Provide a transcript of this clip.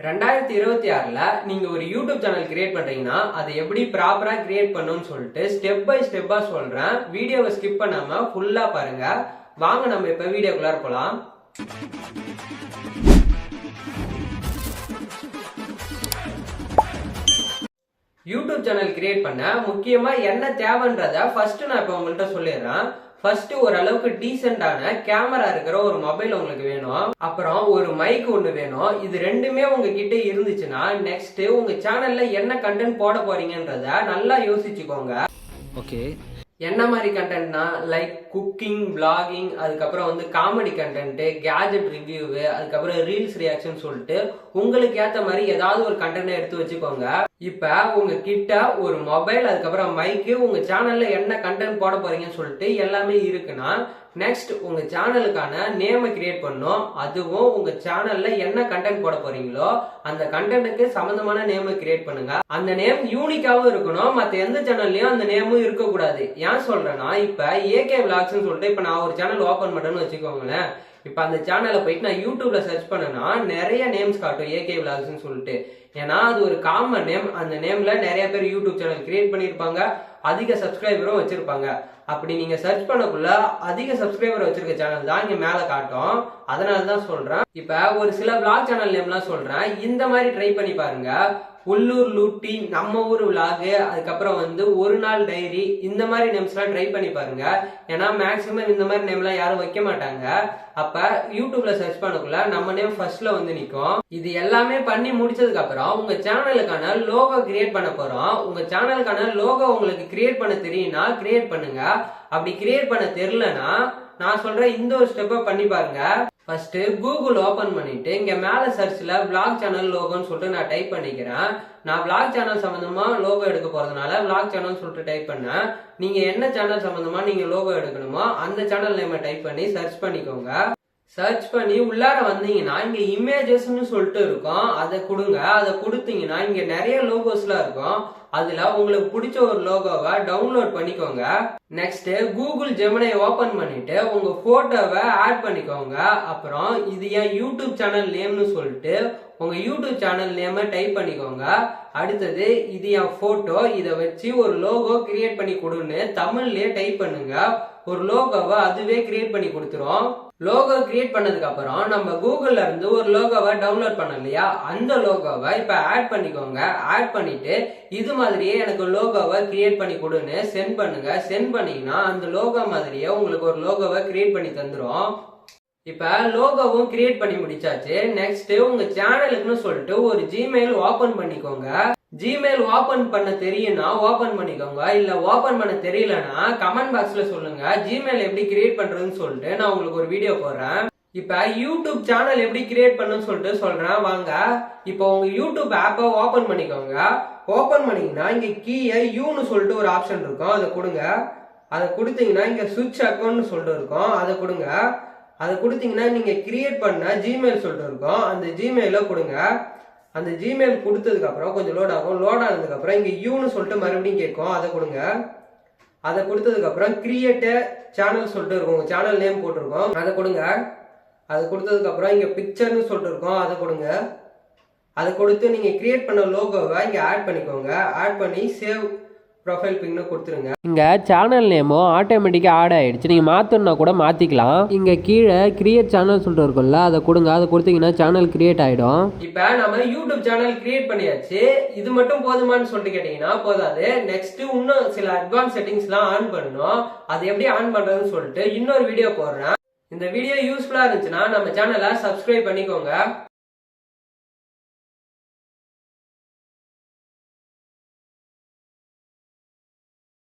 2026ல நீங்க ஒரு YouTube channel create பண்றீங்கன்னா அதை எப்படி ப்ராப்பரா கிரியேட் பண்ணணும்னு சொல்லிட்டு ஸ்டெப் பை ஸ்டெப்பா சொல்றேன். வீடியோவை ஸ்கிப் பண்ணாம ஃபுல்லா பாருங்க. வாங்க நம்ம இப்ப வீடியோக்குள்ளார போலாம். யூடியூப் சேனல் கிரியேட் பண்ண முக்கியமா என்ன தேவைன்றத ஃபர்ஸ்ட் நான் இப்ப உங்கள்கிட்ட சொல்லிடுறேன். ஃபர்ஸ்ட் ஓரளவுக்கு டீசென்டான கேமரா இருக்கிற ஒரு மொபைல் உங்களுக்கு வேணும். அப்புறம் ஒரு மைக் ஒன்று வேணும். இது ரெண்டுமே உங்ககிட்ட இருந்துச்சுன்னா நெக்ஸ்ட் உங்க சேனல்ல என்ன கண்டென்ட் போட போறீங்கன்றத நல்லா யோசிச்சுக்கோங்க. ஓகே, என்ன மாதிரி கண்டென்ட்னா லைக் குக்கிங், விளாகிங், அதுக்கப்புறம் காமெடி கண்டென்ட், கேஜெட் ரிவ்யூவு, அதுக்கப்புறம் ரீல்ஸ் ரியாக்ஷன் சொல்லிட்டு உங்களுக்கு ஏற்ற மாதிரி ஏதாவது ஒரு கண்டென்ட் எடுத்து வச்சுக்கோங்க. இப்ப உங்ககிட்ட ஒரு மொபைல், அதுக்கப்புறம் மைக்கு, உங்க சேனல்ல என்ன கண்டென்ட் போட போறீங்கன்னு சொல்லிட்டு எல்லாமே இருக்குன்னா நெக்ஸ்ட் உங்க சேனலுக்கான நேமை கிரியேட் பண்ணும். அதுவும் உங்க சேனல்ல என்ன கண்டென்ட் போட போறீங்களோ அந்த கண்டென்ட்டுக்கு சம்பந்தமான நேமை கிரியேட் பண்ணுங்க. அந்த நேம் யூனிக்காவும் இருக்கணும். மத்த எந்த சேனல்லயும் அந்த நேமும் இருக்கக்கூடாது. ஏன் சொல்றேன்னா, இப்ப ஏகே விளாக்ஸ்ன்னு சொல்லிட்டு இப்ப நான் ஒரு சேனல் ஓபன் பண்றேன்னு வச்சுக்கோங்களேன். இப்ப அந்த சேனலை போயிட்டு நான் யூடியூப்ல சர்ச் பண்ணனா நிறைய நேம்ஸ் காட்டும் ஏகே விளாக்ஸ்ன்னு சொல்லிட்டு. ஏன்னா அது ஒரு காமன் நேம். அந்த நேம்ல நிறைய பேர் யூடியூப் சேனல் கிரியேட் பண்ணிருப்பாங்க, அதிக சப்ஸ்கிரைபரும் வச்சிருப்பாங்க. அப்படி நீங்க சர்ச் பண்ணக்குள்ள அதிக சப்ஸ்கிரைபர் வச்சிருக்க சேனல் தான் இங்க மேல காட்டும். அதனாலதான் சொல்றேன். இப்ப ஒரு சில விளாக் சேனல் நேம்லாம் சொல்றேன், இந்த மாதிரி ட்ரை பண்ணி பாருங்க. உள்ளூர் லூட்டி, நம்ம ஊர் விளாகு, அதுக்கப்புறம் ஒரு நாள் டைரி, இந்த மாதிரி நேம்ஸ் எல்லாம் ட்ரை பண்ணி பாருங்க. ஏன்னா மேக்சிமம் இந்த மாதிரி நேம் எல்லாம் யாரும் வைக்க மாட்டாங்க. அப்ப யூடியூப்ல சர்ச் பண்ணக்குள்ள நம்ம நேம் ஃபர்ஸ்ட்ல நிக்கும். இது எல்லாமே பண்ணி முடிச்சதுக்கு அப்புறம் உங்க சேனலுக்கான லோகோ கிரியேட் பண்ண போறோம். உங்க சேனலுக்கான லோகோ உங்களுக்கு கிரியேட் பண்ண தெரியும்னா கிரியேட் பண்ணுங்க. அப்படி கிரியேட் பண்ண தெரியலனா நான் சொல்றேன், இந்த ஒரு ஸ்டெப்பை பண்ணி பாருங்க. ஃபர்ஸ்ட் கூகுள் ஓபன் பண்ணிட்டு இங்க மேல சர்ச்ல விளாக் சேனல் லோகோன்னு சொல்லிட்டு நான் டைப் பண்ணிக்கிறேன். நான் விளாக் சேனல் சம்பந்தமா லோகோ எடுக்க போறதுனால விளாக் சேனல் சொல்லிட்டு டைப் பண்ணேன். நீங்க என்ன சேனல் சம்பந்தமா நீங்க லோகோ எடுக்கணுமோ அந்த சேனல் நேமை டைப் பண்ணி சர்ச் பண்ணிக்கோங்க. சர்ச் பண்ணி உள்ளார வந்தீங்கன்னா இங்க இமேஜஸ்ன்னு சொல்லிட்டு இருக்கும், அதை கொடுங்க. அதை கொடுத்தீங்கன்னா இங்க நிறைய லோகோஸ்லாம் இருக்கும். அதுல உங்களுக்கு பிடிச்ச ஒரு லோகோவை டவுன்லோட் பண்ணிக்கோங்க. நெக்ஸ்ட் கூகுள் ஜெமினை ஓபன் பண்ணிட்டு உங்க போட்டோவை ஆட் பண்ணிக்கோங்க. அப்புறம் இது என் யூடியூப் சேனல் நேம்னு சொல்லிட்டு உங்க யூடியூப் சேனல் நேமை டைப் பண்ணிக்கோங்க. அடுத்தது இது என் போட்டோ, இதை வச்சு ஒரு லோகோ கிரியேட் பண்ணி கொடுன்னு தமிழ்லயே டைப் பண்ணுங்க. ஒரு லோகோவை அதுவே கிரியேட் பண்ணி கொடுத்துரும். லோகோ கிரியேட் பண்ணதுக்கு அப்புறம் நம்ம கூகுள்ல இருந்து ஒரு லோகோவை டவுன்லோட் பண்ண இல்லையா, அந்த லோகோவை இப்ப ஆட் பண்ணிக்கோங்க. ஆட் பண்ணிட்டு இது மாதிரியே எனக்கு லோகோவை கிரியேட் பண்ணி கொடுன்னு சென்ட் பண்ணுங்க. சென்ட் பண்ணீங்கன்னா அந்த லோகோ மாதிரியே உங்களுக்கு ஒரு லோகோவை கிரியேட் பண்ணி தந்துரும். இப்ப லோகோவும் கிரியேட் பண்ணி முடிச்சாச்சு. நெக்ஸ்ட் உங்க சேனலுக்குன்னு சொல்லிட்டு ஒரு ஜிமெயில் ஓபன் பண்ணிக்கோங்க. ஜிமெயில் ஓபன் பண்ண தெரியும்னா ஓபன் பண்ணிக்கோங்க. இல்ல ஓபன் பண்ண தெரியலன்னா கமெண்ட் பாக்ஸ்ல சொல்லுங்க. ஜிமெயில் எப்படி கிரியேட் பண்றதுன்னு சொல்லிட்டு நான் உங்களுக்கு ஒரு வீடியோ போடுறேன். இப்ப யூடியூப் சேனல் எப்படி கிரியேட் பண்ணணும்னு சொல்லிட்டு சொல்றேன் வாங்க. இப்போ உங்க யூடியூப் ஆப்பை ஓபன் பண்ணிக்கோங்க. ஓபன் பண்ணீங்கன்னா இங்க கீழே யூன்னு சொல்லிட்டு ஒரு ஆப்ஷன் இருக்கும், அதை கொடுங்க. அதை கொடுத்தீங்கன்னா இங்க சுவிட்ச் அக்கௌண்ட்னு சொல்லிட்டு இருக்கும், அதை கொடுங்க. அதை கொடுத்தீங்கன்னா நீங்க கிரியேட் பண்ண ஜிமெயில் சொல்லிட்டு இருக்கும், அந்த ஜிமெயில கொடுங்க. அந்த ஜிமெயில் கொடுத்ததுக்கு அப்புறம் கொஞ்சம் லோட் ஆகும். லோட் ஆனதுக்கு அப்புறம் இங்க யூன்னு சொல்லிட்டு மறுபடியும் கேட்கும், அதை கொடுங்க. அதை கொடுத்ததுக்கு அப்புறம் கிரியேட் சேனல் சொல்லிட்டு இருக்கும், உங்க சேனல் நேம் போட்டிருக்கோம், அதை கொடுங்க. அதை கொடுத்ததுக்கு அப்புறம் இங்க பிக்சர்னு சொல்லிட்டு இருக்கும், அதை கொடுங்க. அதை கொடுத்து நீங்க கிரியேட் பண்ண லோகோவை இங்க ஆட் பண்ணிக்கோங்க. ஆட் பண்ணி சேவ் ப்ரொஃபைல் பிக்னு கொடுத்துருங்க. இங்க சேனல் நேமும் ஆட்டோமேட்டிக்கா ஆட் ஆயிடுச்சு. நீங்க மாத்தணும்னா கூட மாத்திக்கலாம். இங்க கீழே கிரியேட் சேனல் சொல்லிட்டு இருக்கும்ல, அதை கொடுங்க. அதை கொடுத்தீங்கன்னா சேனல் கிரியேட் ஆயிடும். இப்ப நம்ம யூடியூப் சேனல் கிரியேட் பண்ணியாச்சு. இது மட்டும் போதுமான்னு சொல்லிட்டு கேட்டீங்கன்னா போதாது. நெக்ஸ்ட் இன்னும் சில அட்வான்ஸ் செட்டிங்ஸ் எல்லாம் ஆன் பண்ணணும். அது எப்படி ஆன் பண்றதுன்னு சொல்லிட்டு இன்னொரு வீடியோ போடுறேன். இந்த வீடியோ யூஸ்ஃபுல்லா இருந்துச்சுன்னா நம்ம சேனலை சப்ஸ்கிரைப் பண்ணிக்கோங்க.